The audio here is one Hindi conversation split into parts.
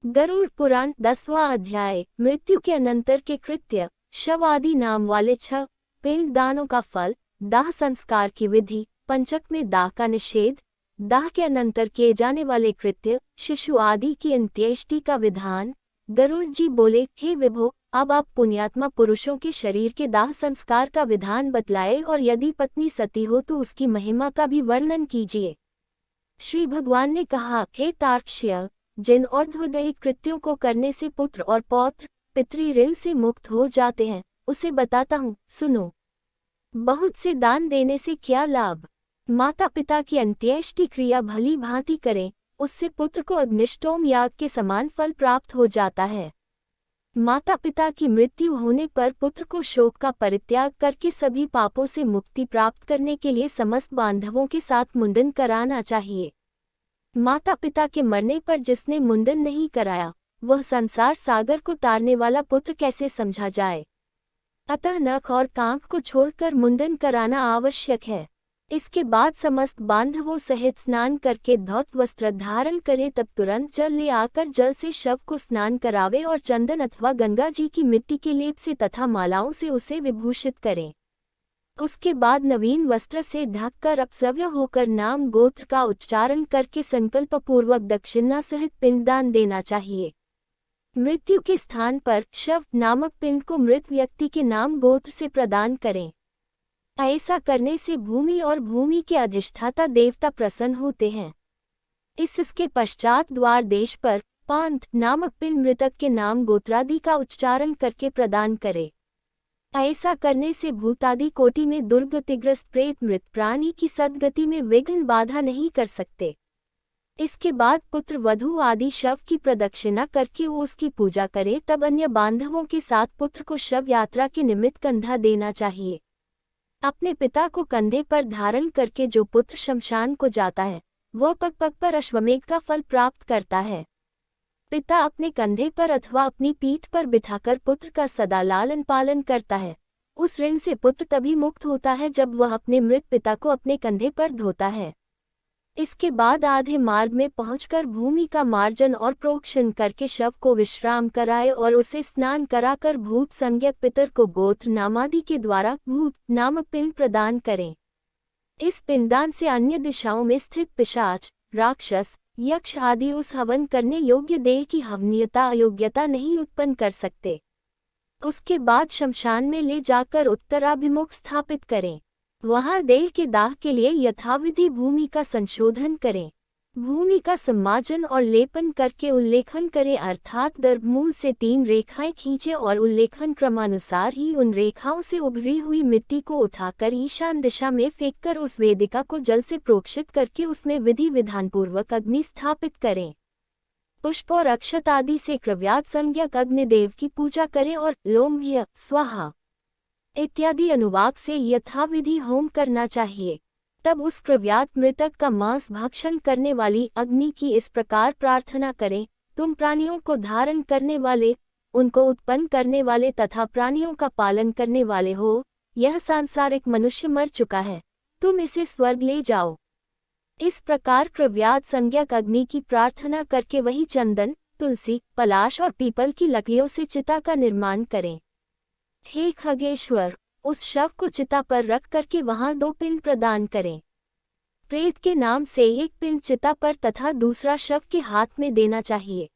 गरुड़ पुराण 10वां अध्याय। मृत्यु के अनंतर के कृत्य। शव आदि नाम वाले 6 पिंड दानों का फल। दाह संस्कार की विधि। पंचक में दाह का निषेध। दाह के अनंतर किए जाने वाले कृत्य। शिशु आदि की अंत्येष्टि का विधान। गरुड़ जी बोले, हे विभो, अब आप पुण्यात्मा पुरुषों के शरीर के दाह संस्कार का विधान बतलाए और यदि पत्नी सती हो तो उसकी महिमा का भी वर्णन कीजिए। श्री भगवान ने कहा, हे तार्क्ष्य, जिन ऊर्ध्वदेही कृत्यों को करने से पुत्र और पौत्र पितृ ऋण से मुक्त हो जाते हैं, उसे बताता हूँ, सुनो। बहुत से दान देने से क्या लाभ? माता पिता की अंत्येष्टि क्रिया भली भांति करें, उससे पुत्र को अग्निष्टोम याग के समान फल प्राप्त हो जाता है। माता पिता की मृत्यु होने पर पुत्र को शोक का परित्याग करके सभी पापों से मुक्ति प्राप्त करने के लिए समस्त बांधवों के साथ मुंडन कराना चाहिए। माता पिता के मरने पर जिसने मुंडन नहीं कराया, वह संसार सागर को तारने वाला पुत्र कैसे समझा जाए। अतः नख और कांख को छोड़कर मुंडन कराना आवश्यक है। इसके बाद समस्त बांधवों सहित स्नान करके धौत वस्त्र धारण करे, तब तुरंत जल ले आकर जल से शव को स्नान करावे और चंदन अथवा गंगा जी की मिट्टी के लेप से तथा मालाओं से उसे विभूषित करें। उसके बाद नवीन वस्त्र से ढककर अपसव्य होकर नाम गोत्र का उच्चारण करके संकल्प पूर्वक दक्षिणा सहित पिंडदान देना चाहिए। मृत्यु के स्थान पर शव नामक पिंड को मृत व्यक्ति के नाम गोत्र से प्रदान करें। ऐसा करने से भूमि और भूमि के अधिष्ठाता देवता प्रसन्न होते हैं। इसके पश्चात द्वार देश पर पांथ नामक पिंड मृतक के नाम गोत्रादि का उच्चारण करके प्रदान करे। ऐसा करने से भूतादि कोटि में दुर्गतिग्रस्त प्रेत मृत प्राणी की सद्गति में विघ्न बाधा नहीं कर सकते। इसके बाद पुत्र वधू आदि शव की प्रदक्षिणा करके वो उसकी पूजा करे, तब अन्य बांधवों के साथ पुत्र को शव यात्रा के निमित्त कंधा देना चाहिए। अपने पिता को कंधे पर धारण करके जो पुत्र शमशान को जाता है, वह पग पग पर अश्वमेध का फल प्राप्त करता है। पिता अपने कंधे पर अथवा अपनी पीठ पर बिठाकर पुत्र का सदा लालन पालन करता है। उस ऋण से पुत्र तभी मुक्त होता है जब वह अपने मृत पिता को अपने कंधे पर ढोता है। इसके बाद आधे मार्ग में पहुंचकर भूमि का मार्जन और प्रोक्षण करके शव को विश्राम कराए और उसे स्नान कराकर भूत संज्ञक पितर को गोत्र नामादि के द्वारा भूत नामक पिंड प्रदान करें। इस पिंडदान से अन्य दिशाओं में स्थित पिशाच, राक्षस, यक्ष आदि उस हवन करने योग्य देह की हवनीयता अयोग्यता नहीं उत्पन्न कर सकते। उसके बाद शमशान में ले जाकर उत्तराभिमुख स्थापित करें। वहां देह के दाह के लिए यथाविधि भूमि का संशोधन करें। भूमि का सम्मार्जन और लेपन करके उल्लेखन करें, अर्थात गर्भमूल से 3 रेखाएं खींचे और उल्लेखन क्रमानुसार ही उन रेखाओं से उभरी हुई मिट्टी को उठाकर ईशान दिशा में फेंककर उस वेदिका को जल से प्रोक्षित करके उसमें विधि विधानपूर्वक अग्नि स्थापित करें। पुष्प और अक्षत आदि से क्रव्यात संज्ञक अग्निदेव की पूजा करें और लोम्भ्य स्वाहा इत्यादि अनुवाक से यथाविधि होम करना चाहिए। तब उस क्रव्यात मृतक का मांस भक्षण करने वाली अग्नि की इस प्रकार प्रार्थना करें, तुम प्राणियों को धारण करने वाले, उनको उत्पन्न करने वाले तथा प्राणियों का पालन करने वाले हो, यह सांसारिक मनुष्य मर चुका है, तुम इसे स्वर्ग ले जाओ। इस प्रकार क्रव्यात संज्ञक अग्नि की प्रार्थना करके वही चंदन, तुलसी, पलाश और पीपल की लकड़ियों से चिता का निर्माण करें। हे खगेश्वर, उस शव को चिता पर रख करके वहां 2 पिंड प्रदान करें। प्रेत के नाम से एक पिंड चिता पर तथा दूसरा शव के हाथ में देना चाहिए।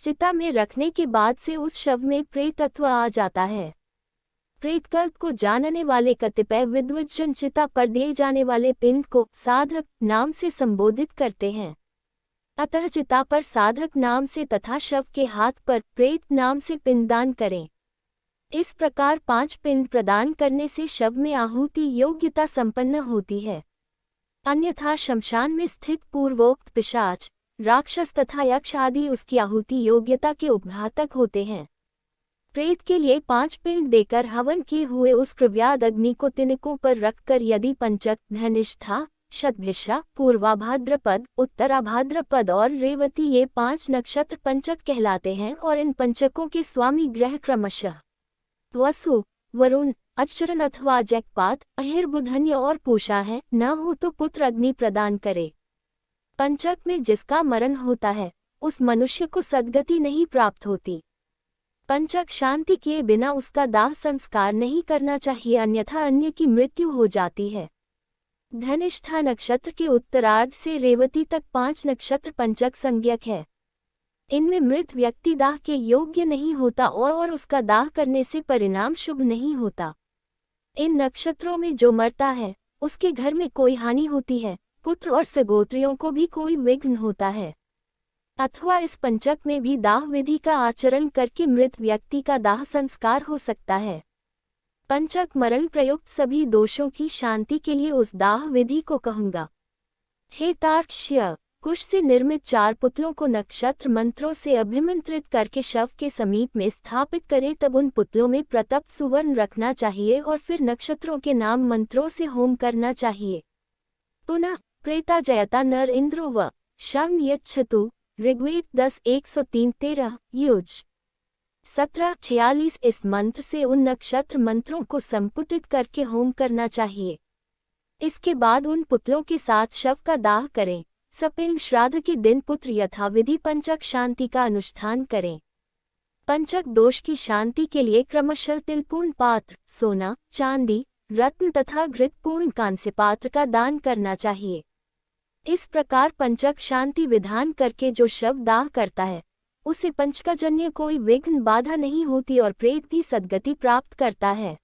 चिता में रखने के बाद से उस शव में प्रेत तत्व आ जाता है। प्रेतकल्प को जानने वाले कतिपय विद्वज्जन चिता पर दिए जाने वाले पिंड को साधक नाम से संबोधित करते हैं। अतः चिता पर साधक नाम से तथा शव के हाथ पर प्रेत नाम से पिंडदान करें। इस प्रकार 5 पिंड प्रदान करने से शव में आहुति योग्यता संपन्न होती है। अन्यथा शमशान में स्थित पूर्वोक्त पिशाच, राक्षस तथा यक्ष आदि उसकी आहुति योग्यता के उपघातक होते हैं। प्रेत के लिए 5 पिंड देकर हवन किए हुए उस क्रव्याद अग्नि को तिनकों पर रखकर यदि पंचक, धनिष्ठा, शतभिषा, पूर्वाभाद्रपद, उत्तराभाद्रपद और रेवती ये 5 नक्षत्र पंचक कहलाते हैं और इन पंचकों के स्वामी ग्रह क्रमशः वसु, वरुण, अच्चरन अथवा जैकपात, अहिर्बुधन्य और पूषा है, न हो तो पुत्र अग्नि प्रदान करे। पंचक में जिसका मरण होता है उस मनुष्य को सद्गति नहीं प्राप्त होती। पंचक शांति किए बिना उसका दाह संस्कार नहीं करना चाहिए, अन्यथा अन्य की मृत्यु हो जाती है। धनिष्ठा नक्षत्र के उत्तरार्ध से रेवती तक 5 नक्षत्र पंचक संज्ञक है। इनमें मृत व्यक्ति दाह के योग्य नहीं होता और उसका दाह करने से परिणाम शुभ नहीं होता। इन नक्षत्रों में जो मरता है उसके घर में कोई हानि होती है, पुत्र और सगोत्रियों को भी कोई विघ्न होता है। अथवा इस पंचक में भी दाह विधि का आचरण करके मृत व्यक्ति का दाह संस्कार हो सकता है। पंचक मरण प्रयुक्त सभी दोषों की शांति के लिए उस दाह विधि को कहूँगा। हे तार्क्ष्य, कुश से निर्मित 4 पुतलों को नक्षत्र मंत्रों से अभिमंत्रित करके शव के समीप में स्थापित करें, तब उन पुतलों में प्रतप्त सुवर्ण रखना चाहिए और फिर नक्षत्रों के नाम मंत्रों से होम करना चाहिए। पुनः प्रेता जयता नर इंद्रो व शम यच्छतु, ऋग्वेद 10:103-13 युज 17:46 इस मंत्र से उन नक्षत्र मंत्रों को संपुटित करके होम करना चाहिए। इसके बाद उन पुतलों के साथ शव का दाह करें। सपिंड श्राद्ध के दिन पुत्र यथाविधि पंचक शांति का अनुष्ठान करें। पंचक दोष की शांति के लिए क्रमशः तिलपूर्ण पात्र, सोना, चांदी, रत्न तथा घृतपूर्ण कांस्य पात्र का दान करना चाहिए। इस प्रकार पंचक शांति विधान करके जो शव दाह करता है उसे पंचकजन्य कोई विघ्न बाधा नहीं होती और प्रेत भी सद्गति प्राप्त करता है।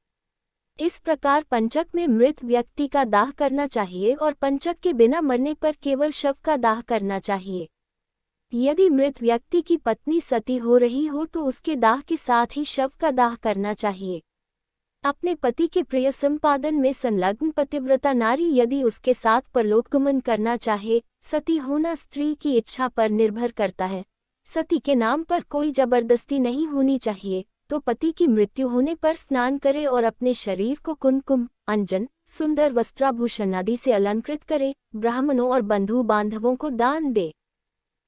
इस प्रकार पंचक में मृत व्यक्ति का दाह करना चाहिए और पंचक के बिना मरने पर केवल शव का दाह करना चाहिए। यदि मृत व्यक्ति की पत्नी सती हो रही हो तो उसके दाह के साथ ही शव का दाह करना चाहिए। अपने पति के प्रिय संपादन में संलग्न पतिव्रता नारी यदि उसके साथ परलोकगमन करना चाहे, सती होना स्त्री की इच्छा पर निर्भर करता है। सती के नाम पर कोई जबरदस्ती नहीं होनी चाहिए। तो पति की मृत्यु होने पर स्नान करे और अपने शरीर को कुमकुम, अंजन, सुंदर वस्त्राभूषण आदि से अलंकृत करे, ब्राह्मणों और बंधु बांधवों को दान दे,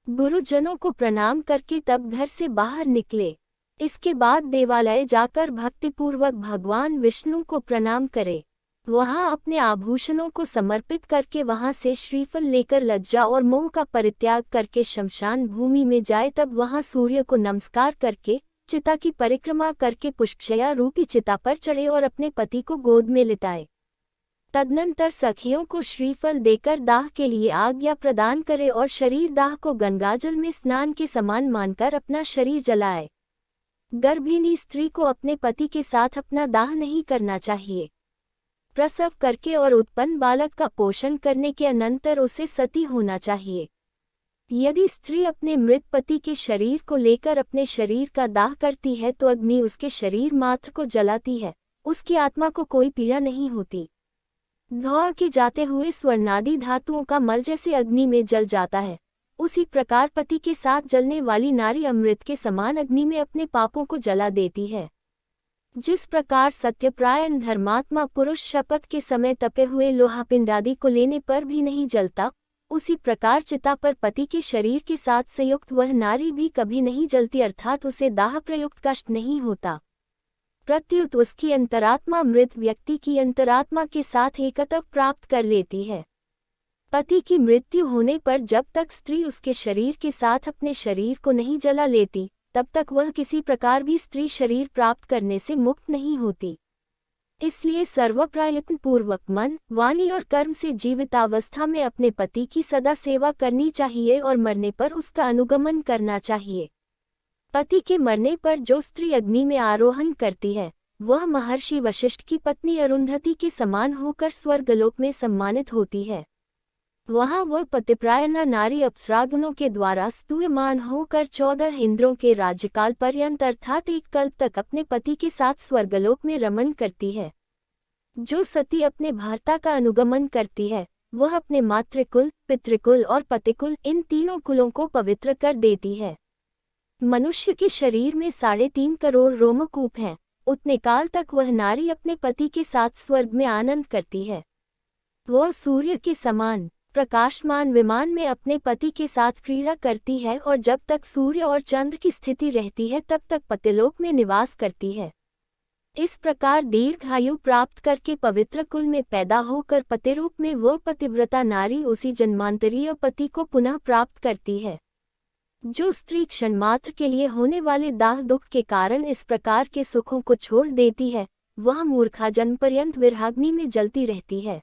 गुरुजनों को प्रणाम करके तब घर से बाहर निकले। इसके बाद देवालय जाकर भक्तिपूर्वक भगवान विष्णु को प्रणाम करे। वहां अपने आभूषणों को समर्पित करके वहां से श्रीफल लेकर लज्जा और मोह का परित्याग करके शमशान भूमि में जाए। तब वहां सूर्य को नमस्कार करके चिता की परिक्रमा करके पुष्पशया रूपी चिता पर चढ़े और अपने पति को गोद में लिटाए। तदनंतर सखियों को श्रीफल देकर दाह के लिए आज्ञा प्रदान करे और शरीर दाह को गंगाजल में स्नान के समान मानकर अपना शरीर जलाए। गर्भिणी स्त्री को अपने पति के साथ अपना दाह नहीं करना चाहिए। प्रसव करके और उत्पन्न बालक का पोषण करने के अनंतर उसे सती होना चाहिए। यदि स्त्री अपने मृत पति के शरीर को लेकर अपने शरीर का दाह करती है तो अग्नि उसके शरीर मात्र को जलाती है, उसकी आत्मा को कोई पीड़ा नहीं होती। धोआ के जाते हुए स्वर्णादि धातुओं का मल जैसे अग्नि में जल जाता है, उसी प्रकार पति के साथ जलने वाली नारी अमृत के समान अग्नि में अपने पापों को जला देती है। जिस प्रकार सत्यप्रायण धर्मात्मा पुरुष शपथ के समय तपे हुए लोहा पिंडादि को लेने पर भी नहीं जलता, उसी प्रकार चिता पर पति के शरीर के साथ संयुक्त वह नारी भी कभी नहीं जलती, अर्थात उसे दाह प्रयुक्त कष्ट नहीं होता। प्रत्युत उसकी अंतरात्मा मृत व्यक्ति की अंतरात्मा के साथ एकत्व प्राप्त कर लेती है। पति की मृत्यु होने पर जब तक स्त्री उसके शरीर के साथ अपने शरीर को नहीं जला लेती, तब तक वह किसी प्रकार भी स्त्री शरीर प्राप्त करने से मुक्त नहीं होती। इसलिए सर्वप्रयत्न पूर्वक मन, वाणी और कर्म से जीवितावस्था में अपने पति की सदा सेवा करनी चाहिए और मरने पर उसका अनुगमन करना चाहिए। पति के मरने पर जो स्त्री अग्नि में आरोहण करती है, वह महर्षि वशिष्ठ की पत्नी अरुंधति के समान होकर स्वर्गलोक में सम्मानित होती है। वहां वह पतिप्रायणा नारी अप्सरागुणों के द्वारा स्तूयमान होकर 14 इंद्रों के राज्यकाल पर्यंत अर्थात 1 कल्प तक अपने पति के साथ स्वर्गलोक में रमण करती है। जो सती अपने भर्ता का अनुगमन करती है, वह अपने मातृकुल, पितृकुल और पतिकुल इन तीनों कुलों को पवित्र कर देती है। मनुष्य के शरीर में 3.5 करोड़ रोमकूप हैं, उतने काल तक वह नारी अपने पति के साथ स्वर्ग में आनंद करती है। वह सूर्य के समान प्रकाशमान विमान में अपने पति के साथ क्रीड़ा करती है और जब तक सूर्य और चंद्र की स्थिति रहती है तब तक पतिलोक में निवास करती है। इस प्रकार दीर्घायु प्राप्त करके पवित्र कुल में पैदा होकर पतिरूप में वह पतिव्रता नारी उसी जन्मांतरीय पति को पुनः प्राप्त करती है। जो स्त्री क्षण मात्र के लिए होने वाले दाह दुख के कारण इस प्रकार के सुखों को छोड़ देती है, वह मूर्खा जन्म पर्यंत विरहाग्नि में जलती रहती है।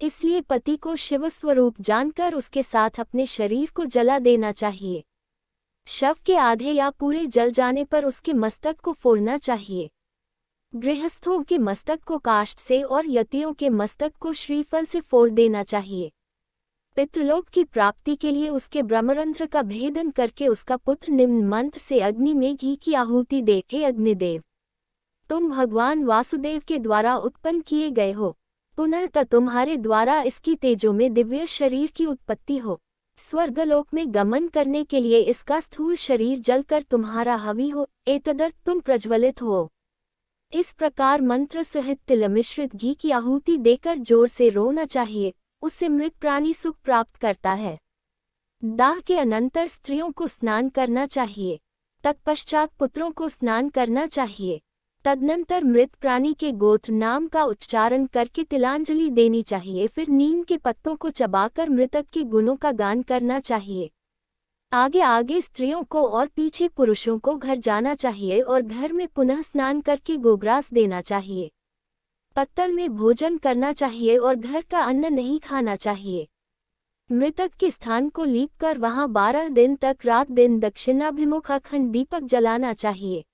इसलिए पति को शिव स्वरूप जानकर उसके साथ अपने शरीर को जला देना चाहिए। शव के आधे या पूरे जल जाने पर उसके मस्तक को फोड़ना चाहिए। गृहस्थों के मस्तक को काष्ठ से और यतियों के मस्तक को श्रीफल से फोड़ देना चाहिए। पितृलोक की प्राप्ति के लिए उसके ब्रह्मरंध्र का भेदन करके उसका पुत्र निम्न मंत्र से अग्नि में घी की आहुति दे। हे अग्निदेव, तुम भगवान वासुदेव के द्वारा उत्पन्न किए गए हो, पुनः तुम्हारे द्वारा इसकी तेजो में दिव्य शरीर की उत्पत्ति हो। स्वर्गलोक में गमन करने के लिए इसका स्थूल शरीर जलकर तुम्हारा हवि हो, एतदर्थ तुम प्रज्वलित हो। इस प्रकार मंत्र सहित तिल मिश्रित घी की आहुति देकर जोर से रोना चाहिए, उससे मृत प्राणी सुख प्राप्त करता है। दाह के अनंतर स्त्रियों को स्नान करना चाहिए, तत्पश्चात पुत्रों को स्नान करना चाहिए। तदनंतर मृत प्राणी के गोत्र नाम का उच्चारण करके तिलांजलि देनी चाहिए। फिर नीम के पत्तों को चबाकर मृतक के गुणों का गान करना चाहिए। आगे आगे स्त्रियों को और पीछे पुरुषों को घर जाना चाहिए और घर में पुनः स्नान करके गोग्रास देना चाहिए। पत्तल में भोजन करना चाहिए और घर का अन्न नहीं खाना चाहिए। मृतक के स्थान को लीप कर वहां 12 दिन तक रात दिन दक्षिणाभिमुख अखंड दीपक जलाना चाहिए।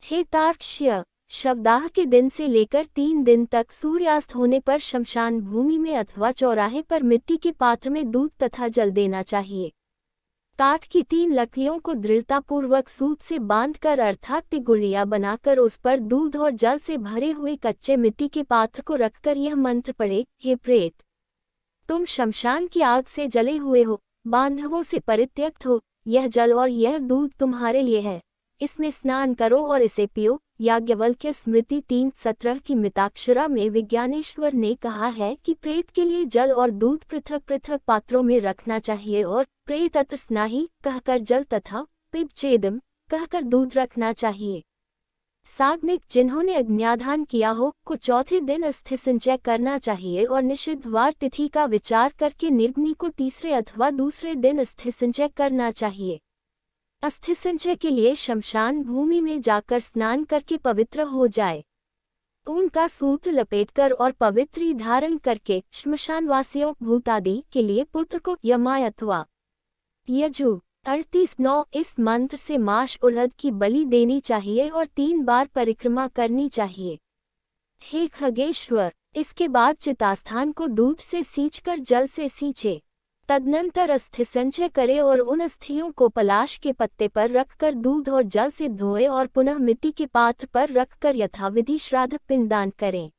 हे तार्क्ष्य, शवदाह के दिन से लेकर 3 दिन तक सूर्यास्त होने पर शमशान भूमि में अथवा चौराहे पर मिट्टी के पात्र में दूध तथा जल देना चाहिए। काठ की 3 लकड़ियों को दृढ़तापूर्वक सूत से बांधकर अर्थात तिगुड़िया बनाकर उस पर दूध और जल से भरे हुए कच्चे मिट्टी के पात्र को रखकर यह मंत्र पढ़े। हे प्रेत, तुम शमशान की आग से जले हुए हो, बांधवों से परित्यक्त हो, यह जल और यह दूध तुम्हारे लिए है, इसमें स्नान करो और इसे पियो। याज्ञवल्क्य स्मृति 3:17 की मिताक्षरा में विज्ञानेश्वर ने कहा है कि प्रेत के लिए जल और दूध पृथक पृथक पात्रों में रखना चाहिए और प्रेत अत्र स्नाहि कहकर जल तथा पिब चेदम कहकर दूध रखना चाहिए। साग्निक जिन्होंने अग्न्याधान किया हो को चौथे दिन अस्थि संचय करना चाहिए और निषिद्ध वार तिथि का विचार करके निर्ग्नि को तीसरे अथवा दूसरे दिन अस्थि संचय करना चाहिए। अस्थि संचय के लिए शमशान भूमि में जाकर स्नान करके पवित्र हो जाए। ऊन का सूत्र लपेटकर और पवित्री धारण करके श्मशानवासियों भूतादि के लिए पुत्र को यमाय अथवा यजु 38:9 इस मंत्र से माश उड़द की बलि देनी चाहिए और 3 बार परिक्रमा करनी चाहिए। हे खगेश्वर, इसके बाद चितास्थान को दूध से सींचकर जल से सींचे। तदनंतर अस्थि संचय करे और उन अस्थियों को पलाश के पत्ते पर रखकर दूध और जल से धोए और पुनः मिट्टी के पात्र पर रखकर यथाविधि श्राद्ध पिंडदान करें।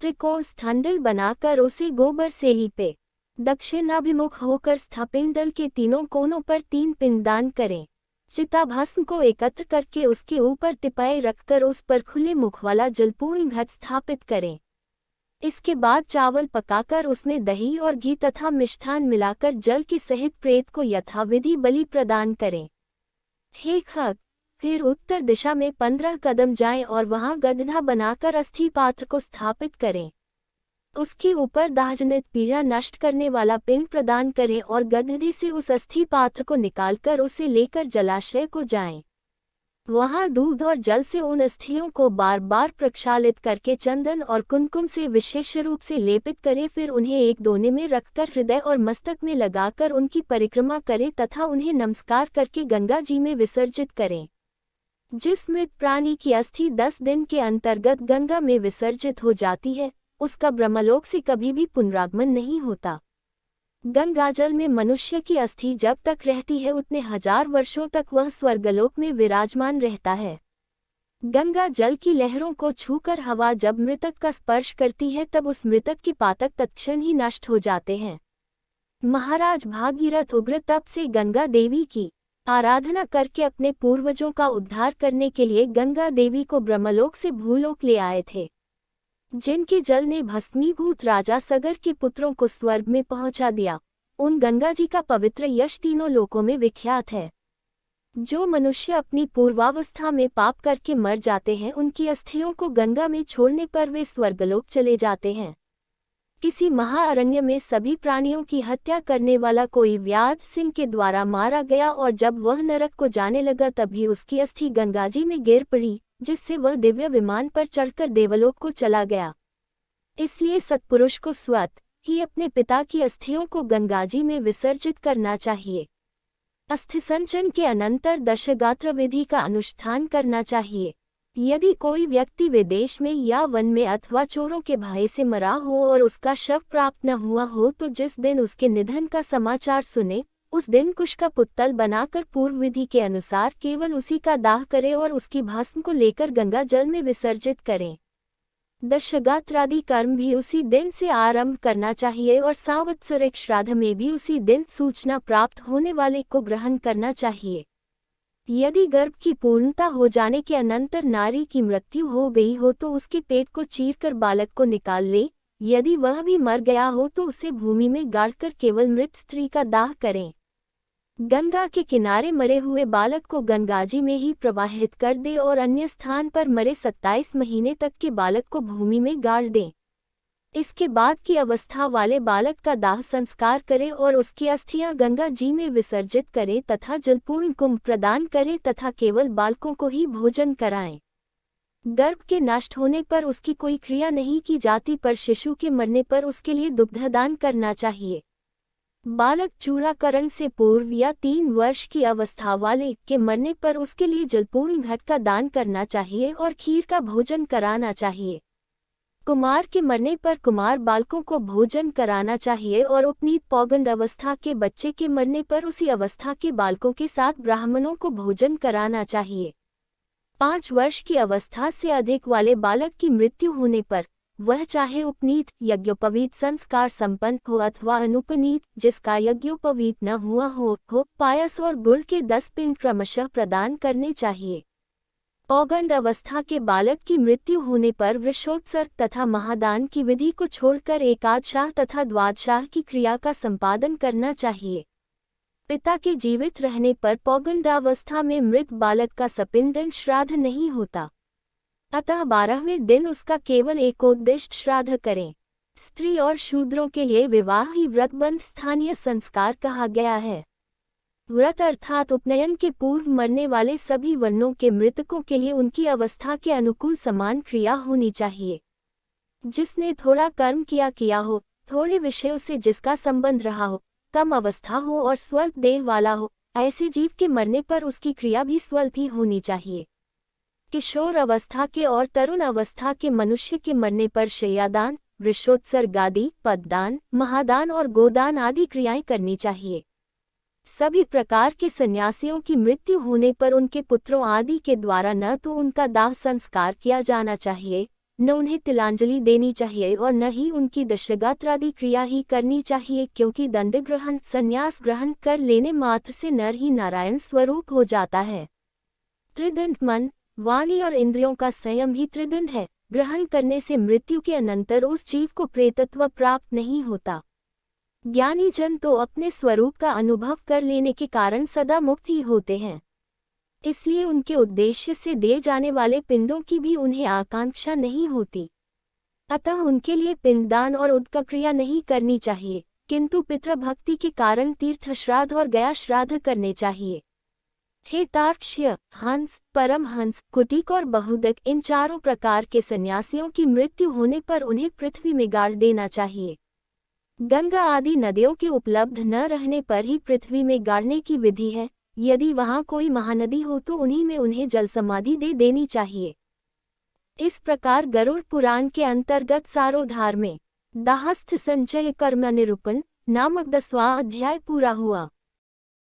त्रिकोण स्थंडल बनाकर उसे गोबर से लीपे। दक्षिणाभिमुख होकर स्थापिंडल के तीनों कोनों पर 3 पिंडदान करें। चिताभस्म को एकत्र करके उसके ऊपर तिपाई रखकर उस पर खुले मुख वाला जलपूर्ण घट स्थापित करें। इसके बाद चावल पकाकर उसमें दही और घी तथा मिष्ठान मिलाकर जल के सहित प्रेत को यथाविधि बलि प्रदान करें। हे खग, फिर उत्तर दिशा में 15 कदम जाएं और वहां गड्ढा बनाकर अस्थि पात्र को स्थापित करें। उसके ऊपर दाहजनित पीड़ा नष्ट करने वाला पिंड प्रदान करें और गड्ढे से उस अस्थि पात्र को निकालकर उसे लेकर जलाशय को जाएं। वहां दूध और जल से उन अस्थियों को बार बार प्रक्षालित करके चंदन और कुमकुम से विशेष रूप से लेपित करें। फिर उन्हें एक दोने में रखकर हृदय और मस्तक में लगाकर उनकी परिक्रमा करें तथा उन्हें नमस्कार करके गंगा जी में विसर्जित करें। जिस मृत प्राणी की अस्थि 10 दिन के अंतर्गत गंगा में विसर्जित हो जाती है, उसका ब्रह्मलोक से कभी भी पुनरागमन नहीं होता। गंगाजल में मनुष्य की अस्थि जब तक रहती है उतने 1000 वर्षों तक वह स्वर्गलोक में विराजमान रहता है। गंगा जल की लहरों को छूकर हवा जब मृतक का स्पर्श करती है तब उस मृतक के पातक तत्क्षण ही नष्ट हो जाते हैं। महाराज भागीरथ उग्र तप से गंगा देवी की आराधना करके अपने पूर्वजों का उद्धार करने के लिए गंगा देवी को ब्रह्मलोक से भूलोक ले आए थे, जिनके जल ने भस्मीभूत राजा सगर के पुत्रों को स्वर्ग में पहुंचा दिया। उन गंगा जी का पवित्र यश तीनों लोकों में विख्यात है। जो मनुष्य अपनी पूर्वावस्था में पाप करके मर जाते हैं, उनकी अस्थियों को गंगा में छोड़ने पर वे स्वर्गलोक चले जाते हैं। किसी महाअरण्य में सभी प्राणियों की हत्या करने वाला कोई व्याध सिंह के द्वारा मारा गया और जब वह नरक को जाने लगा तभी उसकी अस्थि गंगाजी में गिर पड़ी, जिससे वह दिव्य विमान पर चढ़कर देवलोक को चला गया। इसलिए सत्पुरुष को स्वतः ही अपने पिता की अस्थियों को गंगाजी में विसर्जित करना चाहिए। अस्थि संचयन के अनंतर दशगात्र विधि का अनुष्ठान करना चाहिए। यदि कोई व्यक्ति विदेश में या वन में अथवा चोरों के भय से मरा हो और उसका शव प्राप्त न हुआ हो तो जिस दिन उसके निधन का समाचार सुने उस दिन कुश का पुत्तल बनाकर पूर्व विधि के अनुसार केवल उसी का दाह करे और उसकी भस्म को लेकर गंगा जल में विसर्जित करें। दशगात्रादि कर्म भी उसी दिन से आरंभ करना चाहिए और सांवत्सरिक श्राद्ध में भी उसी दिन सूचना प्राप्त होने वाले को ग्रहण करना चाहिए। यदि गर्भ की पूर्णता हो जाने के अनंतर नारी की मृत्यु हो गई हो तो उसके पेट को चीरकर बालक को निकाल ले। यदि वह भी मर गया हो तो उसे भूमि में गाड़कर केवल मृत स्त्री का दाह करें। गंगा के किनारे मरे हुए बालक को गंगाजी में ही प्रवाहित कर दे और अन्य स्थान पर मरे 27 महीने तक के बालक को भूमि में गाड़ दें। इसके बाद की अवस्था वाले बालक का दाह संस्कार करें और उसकी अस्थियां गंगा जी में विसर्जित करें तथा जलपूर्ण कुंभ प्रदान करें तथा केवल बालकों को ही भोजन कराएं। गर्भ के नष्ट होने पर उसकी कोई क्रिया नहीं की जाती, पर शिशु के मरने पर उसके लिए दुग्धदान करना चाहिए। बालक चूड़ाकरण से पूर्व या 3 वर्ष की अवस्था वाले के मरने पर उसके लिए जलपूर्ण घट का दान करना चाहिए और खीर का भोजन कराना चाहिए। कुमार के मरने पर कुमार बालकों को भोजन कराना चाहिए और उपनीत पौगंड अवस्था के बच्चे के मरने पर उसी अवस्था के बालकों के साथ ब्राह्मणों को भोजन कराना चाहिए। 5 वर्ष की अवस्था से अधिक वाले बालक की मृत्यु होने पर वह चाहे उपनीत यज्ञोपवीत संस्कार संपन्न हो अथवा अनुपनीत जिसका यज्ञोपवीत न हुआ हो पायस और गुड़ के 10 पिंड क्रमशः प्रदान करने चाहिए। पौगंड अवस्था के बालक की मृत्यु होने पर वृषोत्सर्ग तथा महादान की विधि को छोड़कर एकादशाह तथा द्वादशाह की क्रिया का संपादन करना चाहिए। पिता के जीवित रहने पर पौगंडावस्था में मृत बालक का सपिंडन श्राद्ध नहीं होता, अतः 12वें दिन उसका केवल एकोद्दिष्ट श्राद्ध करें। स्त्री और शूद्रों के लिए विवाह ही व्रतबंध स्थानीय संस्कार कहा गया है। व्रत अर्थात उपनयन के पूर्व मरने वाले सभी वर्णों के मृतकों के लिए उनकी अवस्था के अनुकूल समान क्रिया होनी चाहिए। जिसने थोड़ा कर्म किया हो, थोड़े विषयों से जिसका संबंध रहा हो, कम अवस्था हो और स्वल्प देह वाला हो, ऐसे जीव के मरने पर उसकी क्रिया भी स्वल्प ही होनी चाहिए। किशोर अवस्था के और तरुण अवस्था के मनुष्य के मरने पर शय्यादान, वृषोत्सर्ग आदि, पददान, महादान और गोदान आदि क्रियाएं करनी चाहिए। सभी प्रकार के सन्यासियों की मृत्यु होने पर उनके पुत्रों आदि के द्वारा न तो उनका दाह संस्कार किया जाना चाहिए, न उन्हें तिलांजलि देनी चाहिए और न ही उनकी दशगात्रादि क्रिया ही करनी चाहिए, क्योंकि दंड ग्रहण संन्यास ग्रहण कर लेने मात्र से नर ही नारायण स्वरूप हो जाता है। त्रिदंड मन, वाणी और इंद्रियों का संयम ही त्रिदंड है। ग्रहण करने से मृत्यु के अनंतर उस जीव को प्रेतत्व प्राप्त नहीं होता। ज्ञानी जन तो अपने स्वरूप का अनुभव कर लेने के कारण सदा मुक्त ही होते हैं, इसलिए उनके उद्देश्य से दिए जाने वाले पिंडों की भी उन्हें आकांक्षा नहीं होती। अतः उनके लिए पिंडदान और उदक क्रिया नहीं करनी चाहिए, किंतु पितृभक्ति के कारण तीर्थ श्राद्ध और गया श्राद्ध करने चाहिए। हे तार्क्ष्य, हंस, परमहंस, कुटिक और बहुदक, इन चारों प्रकार के सन्यासियों की मृत्यु होने पर उन्हें पृथ्वी में गाड़ देना चाहिए। गंगा आदि नदियों के उपलब्ध न रहने पर ही पृथ्वी में गाड़ने की विधि है। यदि वहां कोई महानदी हो तो उन्हीं में उन्हें जल समाधि दे देनी चाहिए। इस प्रकार गरुड़ पुराण के अंतर्गत सारोधार में दाहस्थ संचय कर्म निरूपण नामक 10वां अध्याय पूरा हुआ।